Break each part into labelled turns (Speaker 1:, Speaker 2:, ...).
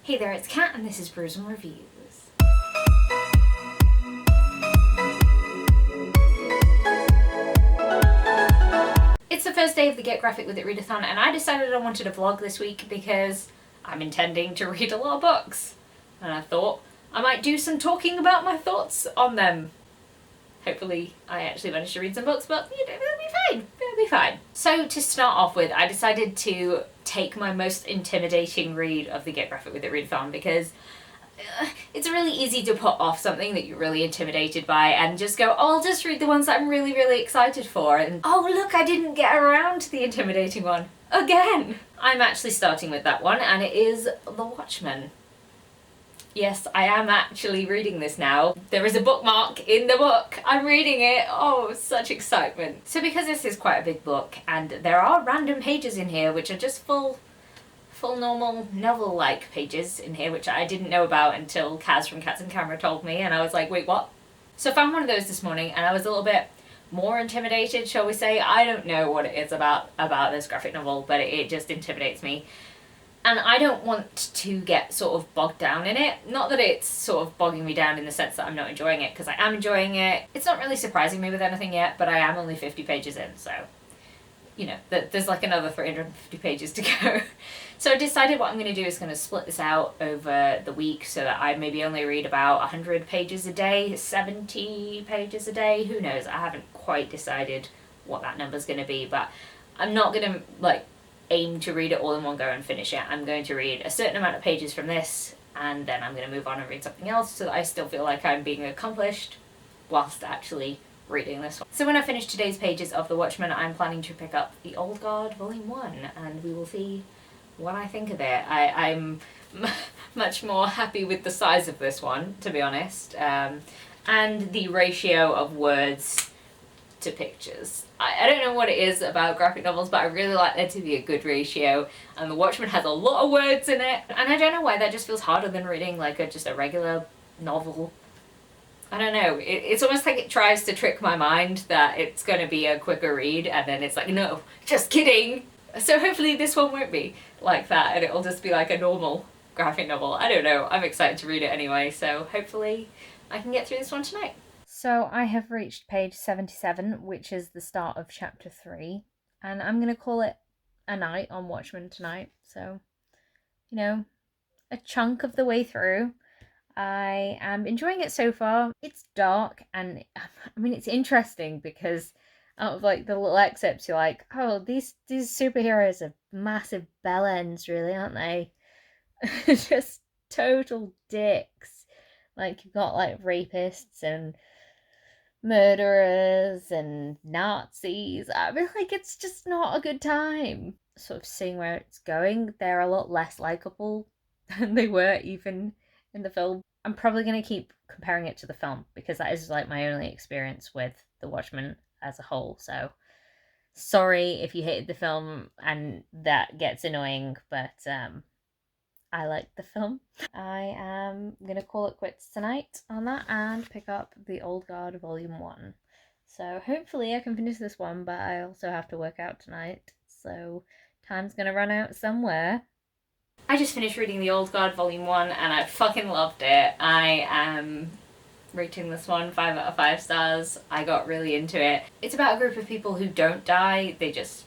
Speaker 1: Hey there, it's Kat and this is Brews and Reviews. It's the first day of the Get Graphic With It Readathon and I decided I wanted a vlog this week because I'm intending to read a lot of books. And I thought I might do some talking about my thoughts on them. Hopefully I actually managed to read some books, but it'll be fine. It'll be fine. So to start off with, I decided to take my most intimidating read of the Get Graphic With It Readathon because it's really easy to put off something that you're really intimidated by and just go, oh, I'll just read the ones that I'm really, really excited for. And oh, look, I didn't get around to the intimidating one again. I'm actually starting with that one, and it is The Watchman. Yes, I am actually reading this now. There is a bookmark in the book. I'm reading it. Oh, such excitement. So because this is quite a big book and there are random pages in here which are just full normal novel-like pages in here, which I didn't know about until Kaz from Cats and Camera told me, and I was like, wait, what? So I found one of those this morning and I was a little bit more intimidated, shall we say. I don't know what it is about this graphic novel, but it just intimidates me. And I don't want to get sort of bogged down in it. Not that it's sort of bogging me down in the sense that I'm not enjoying it, because I am enjoying it. It's not really surprising me with anything yet, but I am only 50 pages in, so, you know, there's like another 350 pages to go. So I decided what I'm going to do is going to split this out over the week so that I maybe only read about 100 pages a day, 70 pages a day, who knows. I haven't quite decided what that number's going to be, but I'm not going to, like, aim to read it all in one go and finish it. I'm going to read a certain amount of pages from this and then I'm going to move on and read something else so that I still feel like I'm being accomplished whilst actually reading this one. So when I finish today's pages of The Watchman, I'm planning to pick up The Old Guard Volume 1 and we will see what I think of it. I'm much more happy with the size of this one, to be honest, and the ratio of words to pictures. I don't know what it is about graphic novels, but I really like there to be a good ratio, and The Watchman has a lot of words in it, and I don't know why that just feels harder than reading like just a regular novel. I don't know, it's almost like it tries to trick my mind that it's going to be a quicker read, and then it's like, no, just kidding. So hopefully this one won't be like that, and it'll just be like a normal graphic novel. I don't know, I'm excited to read it anyway, so hopefully I can get through this one tonight. So I have reached page 77, which is the start of chapter 3, and I'm going to call it a night on Watchmen tonight. So, you know, a chunk of the way through. I am enjoying it so far. It's dark, and I mean, it's interesting because out of like the little excerpts, you're like, oh, these superheroes are massive bellends, really, aren't they? Just total dicks. Like, you've got like rapists and murderers and Nazis. I mean, like, it's just not a good time. Sort of seeing where it's going, they're a lot less likable than they were even in the film. I'm probably going to keep comparing it to the film because that is like my only experience with The Watchmen as a whole. So sorry if you hated the film and that gets annoying, but I like the film. I am going to call it quits tonight on that and pick up The Old Guard Volume 1. So hopefully I can finish this one, but I also have to work out tonight, so time's going to run out somewhere. I just finished reading The Old Guard Volume 1 and I fucking loved it. I am rating this one 5 out of 5 stars. I got really into it. It's about a group of people who don't die, they just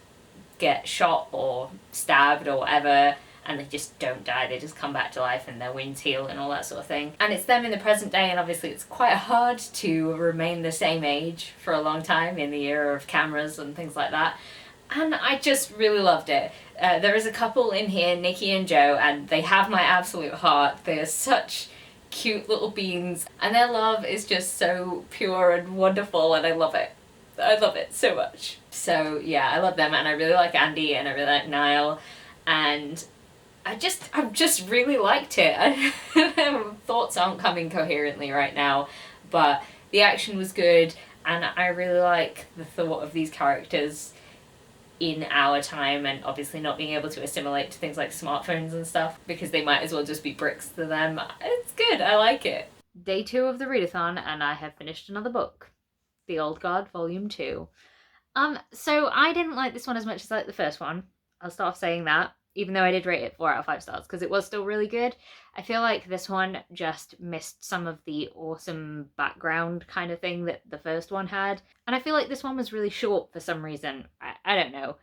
Speaker 1: get shot or stabbed or whatever, and they just don't die, they just come back to life and their wounds heal and all that sort of thing. And it's them in the present day, and obviously it's quite hard to remain the same age for a long time in the era of cameras and things like that. And I just really loved it. There is a couple in here, Nikki and Joe, and they have my absolute heart. They are such cute little beans, and their love is just so pure and wonderful, and I love it. I love it so much. So yeah, I love them, and I really like Andy, and I really like Niall, and I've just really liked it. Thoughts aren't coming coherently right now, but the action was good, and I really like the thought of these characters in our time, and obviously not being able to assimilate to things like smartphones and stuff, because they might as well just be bricks to them. It's good, I like it. Day 2 of the readathon, and I have finished another book, The Old Guard Volume 2. So I didn't like this one as much as I liked the first one. I'll start off saying that. even though I did rate it 4 out of 5 stars, because it was still really good. I feel like this one just missed some of the awesome background kind of thing that the first one had. And I feel like this one was really short for some reason. I don't know.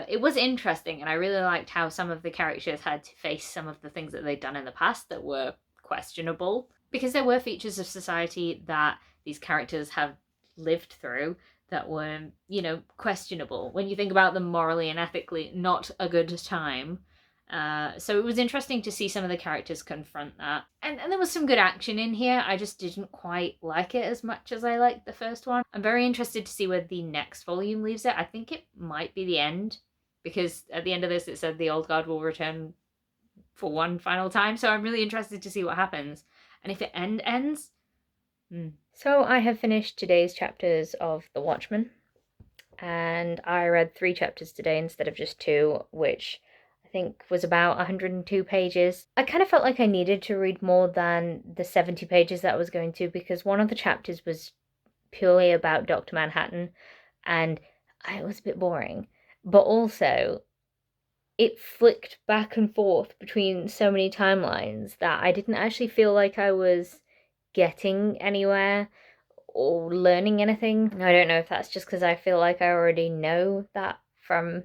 Speaker 1: It was interesting, and I really liked how some of the characters had to face some of the things that they'd done in the past that were questionable. Because there were features of society that these characters have lived through that were, you know, questionable. When you think about them morally and ethically, not a good time. So it was interesting to see some of the characters confront that. And there was some good action in here. I just didn't quite like it as much as I liked the first one. I'm very interested to see where the next volume leaves it. I think it might be the end, because at the end of this it said the old guard will return for one final time. So I'm really interested to see what happens. And if it ends... So I have finished today's chapters of The Watchman, and I read 3 chapters today instead of just 2, which I think was about 102 pages. I kind of felt like I needed to read more than the 70 pages that I was going to, because one of the chapters was purely about Dr. Manhattan, and it was a bit boring. But also, it flicked back and forth between so many timelines that I didn't actually feel like I was getting anywhere or learning anything. I don't know if that's just because I feel like I already know that from,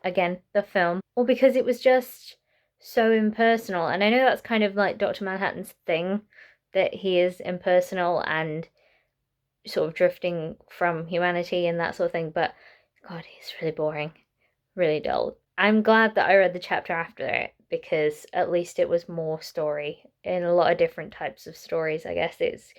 Speaker 1: again, the film, or because it was just so impersonal. And I know that's kind of like Dr. Manhattan's thing, that he is impersonal and sort of drifting from humanity and that sort of thing, but God, he's really boring, really dull. I'm glad that I read the chapter after it, because at least it was more story in a lot of different types of stories. I guess it's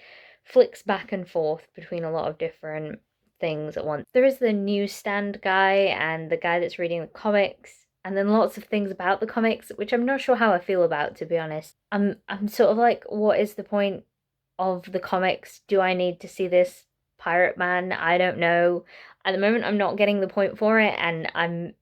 Speaker 1: flicks back and forth between a lot of different things at once. There is the newsstand guy and the guy that's reading the comics, and then lots of things about the comics, which I'm not sure how I feel about, to be honest. I'm sort of like, what is the point of the comics? Do I need to see this pirate man? I don't know. At the moment, I'm not getting the point for it, and I'm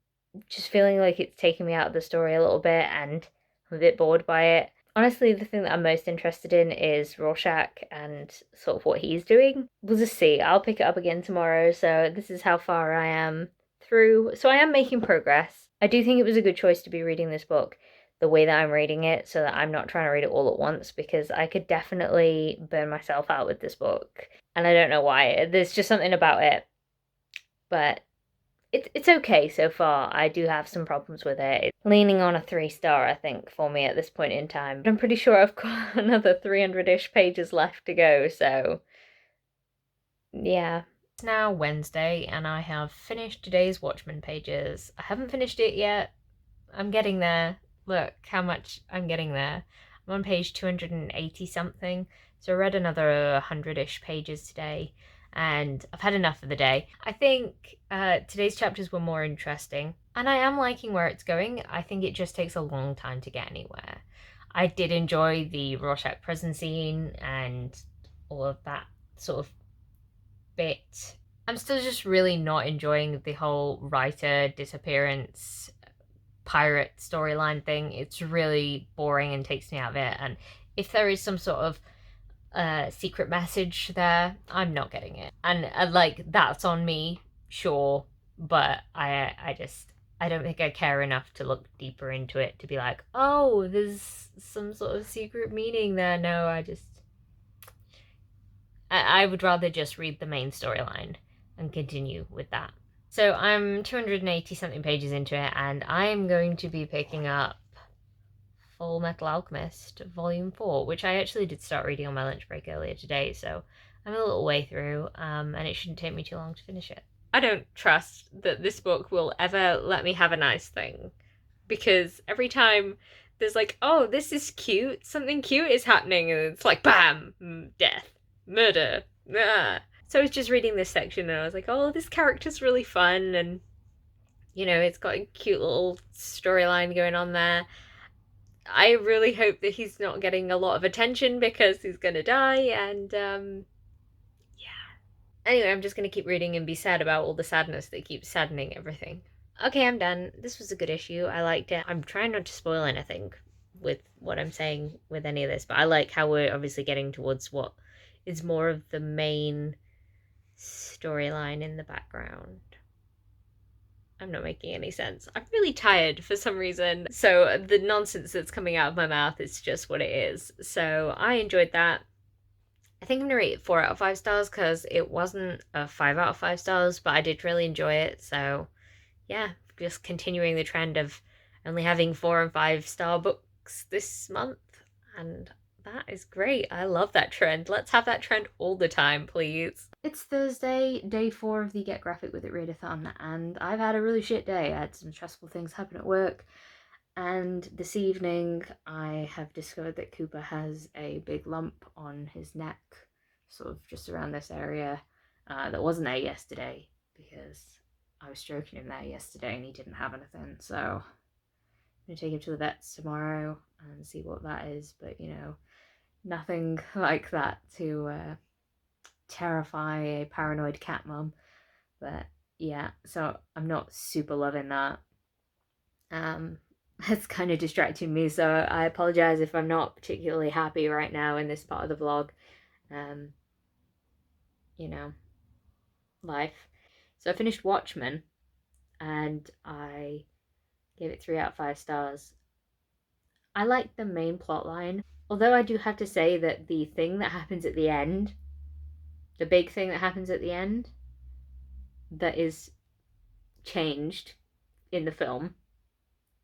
Speaker 1: just feeling like it's taking me out of the story a little bit, and I'm a bit bored by it. Honestly, the thing that I'm most interested in is Rorschach and sort of what he's doing. We'll just see. I'll pick it up again tomorrow, so this is how far I am through. So I am making progress. I do think it was a good choice to be reading this book the way that I'm reading it, so that I'm not trying to read it all at once, because I could definitely burn myself out with this book. And I don't know why. There's just something about it. But it's okay so far. I do have some problems with it. It's leaning on a 3-star, I think, for me at this point in time. But I'm pretty sure I've got another 300-ish pages left to go, so yeah. It's now Wednesday, and I have finished today's Watchman pages. I haven't finished it yet. I'm getting there. Look how much I'm getting there. I'm on page 280 something, so I read another 100-ish pages today, and I've had enough for the day. I think today's chapters were more interesting, and I am liking where it's going. I think it just takes a long time to get anywhere. I did enjoy the Rorschach prison scene and all of that sort of bit. I'm still just really not enjoying the whole writer disappearance pirate storyline thing. It's really boring and takes me out of it, and if there is some sort of secret message there, I'm not getting it, and like, that's on me, sure, but I don't think I care enough to look deeper into it to be like, oh, there's some sort of secret meaning there. No, I would rather just read the main storyline and continue with that. So I'm 280 something pages into it, and I'm going to be picking up Full Metal Alchemist Volume 4, which I actually did start reading on my lunch break earlier today, so I'm a little way through, and it shouldn't take me too long to finish it. I don't trust that this book will ever let me have a nice thing, because every time there's like, oh, this is cute, something cute is happening, and it's like, bam, death, murder, ah. So I was just reading this section, and I was like, oh, this character's really fun, and, you know, it's got a cute little storyline going on there. I really hope that he's not getting a lot of attention, because he's gonna die, and, yeah. Anyway, I'm just gonna keep reading and be sad about all the sadness that keeps saddening everything. Okay, I'm done. This was a good issue. I liked it. I'm trying not to spoil anything with what I'm saying with any of this, but I like how we're obviously getting towards what is more of the main storyline in the background. I'm not making any sense. I'm really tired for some reason. So the nonsense that's coming out of my mouth is just what it is. So I enjoyed that. I think I'm gonna rate it 4 out of 5 stars because it wasn't a 5 out of 5 stars, but I did really enjoy it. So yeah, just continuing the trend of only having 4 and 5-star books this month. And that is great. I love that trend. Let's have that trend all the time, please. It's Thursday, day 4 of the Get Graphic With It Readathon, and I've had a really shit day. I had some stressful things happen at work, and this evening I have discovered that Cooper has a big lump on his neck, sort of just around this area, that wasn't there yesterday because I was stroking him there yesterday and he didn't have anything. So I'm going to take him to the vets tomorrow and see what that is, but you know, nothing like that to terrify a paranoid cat mum. But yeah, so I'm not super loving that. It's kind of distracting me, so I apologize if I'm not particularly happy right now in this part of the vlog. You know, life. So I finished Watchman and I gave it 3 out of 5 stars. I like the main plot line, although I do have to say that the thing that happens at the end, the big thing that happens at the end, that is changed in the film.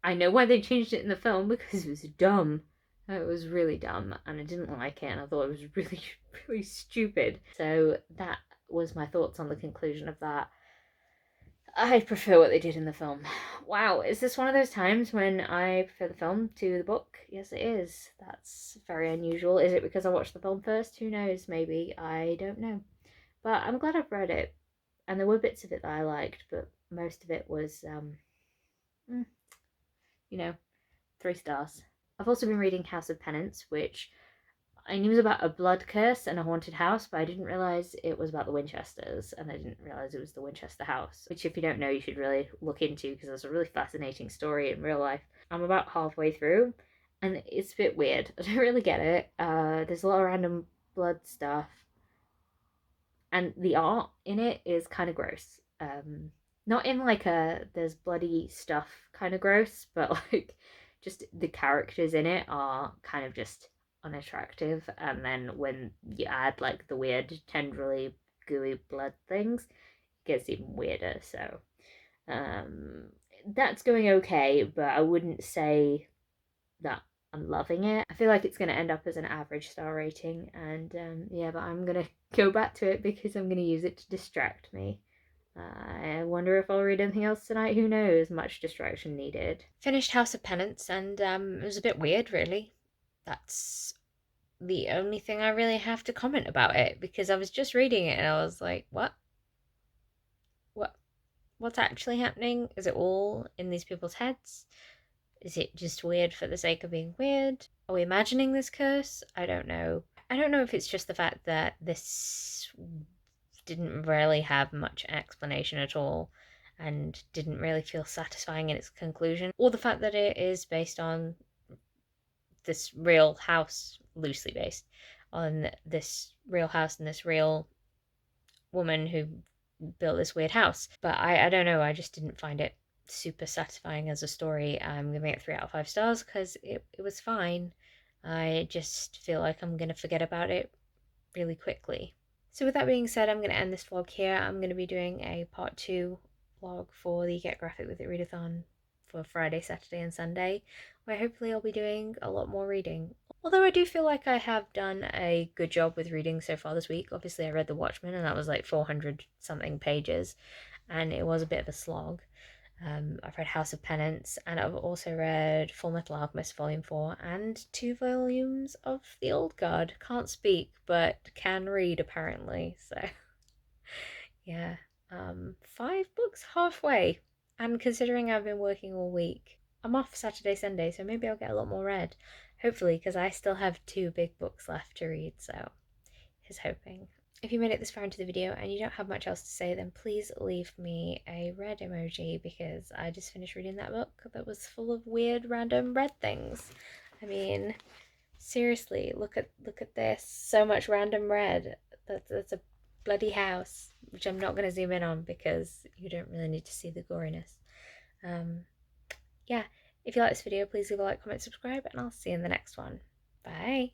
Speaker 1: I know why they changed it in the film, because it was dumb. It was really dumb and I didn't like it and I thought it was really, really stupid. So that was my thoughts on the conclusion of that. I prefer what they did in the film. Wow, is this one of those times when I prefer the film to the book? Yes, it is. That's very unusual. Is it because I watched the film first? Who knows, maybe. I don't know. But I'm glad I've read it. And there were bits of it that I liked, but most of it was, you know, 3 stars. I've also been reading House of Penance, which I knew was about a blood curse and a haunted house, but I didn't realise it was about the Winchesters, and I didn't realise it was the Winchester house, which if you don't know, you should really look into, because it's a really fascinating story in real life. I'm about halfway through, and it's a bit weird. I don't really get it. There's a lot of random blood stuff, and the art in it is kind of gross. Not in like a there's bloody stuff kind of gross, but like just the characters in it are kind of just unattractive, and then when you add like the weird tendrily gooey blood things, it gets even weirder. So that's going okay, but I wouldn't say that I'm loving it. I feel like it's going to end up as an average star rating, and yeah, but I'm going to go back to it because I'm going to use it to distract me. I wonder if I'll read anything else tonight. Who knows? Much distraction needed. Finished House of Penance, and it was a bit weird, really. That's the only thing I really have to comment about it, because I was just reading it and I was like, what? What's actually happening? Is it all in these people's heads? Is it just weird for the sake of being weird? Are we imagining this curse? I don't know. I don't know if it's just the fact that this didn't really have much explanation at all and didn't really feel satisfying in its conclusion, or the fact that it is based on this real house, loosely based on this real house and this real woman who built this weird house. But I don't know, I just didn't find it super satisfying as a story. I'm giving it 3 out of 5 stars because it was fine. I just feel like I'm gonna forget about it really quickly. So with that being said, I'm going to end this vlog here. I'm going to be doing a part 2 vlog for the Get Graphic With It Readathon for Friday, Saturday and Sunday, where hopefully I'll be doing a lot more reading. Although I do feel like I have done a good job with reading so far this week. Obviously I read The Watchman and that was like 400 something pages and it was a bit of a slog. I've read House of Penance, and I've also read Full Metal Alchemist Volume 4 and 2 volumes of The Old Guard. Can't speak, but can read apparently, so yeah. 5 books halfway, and considering I've been working all week, I'm off Saturday, Sunday, so maybe I'll get a lot more read. Hopefully, because I still have 2 big books left to read, so here's hoping. If you made it this far into the video and you don't have much else to say, then please leave me a red emoji, because I just finished reading that book that was full of weird random red things. I mean, seriously, look at this. So much random red. That's a bloody house, which I'm not going to zoom in on because you don't really need to see the goriness.
Speaker 2: Yeah, if you like this video, please leave a like, comment, subscribe, and I'll see you in the next one. Bye!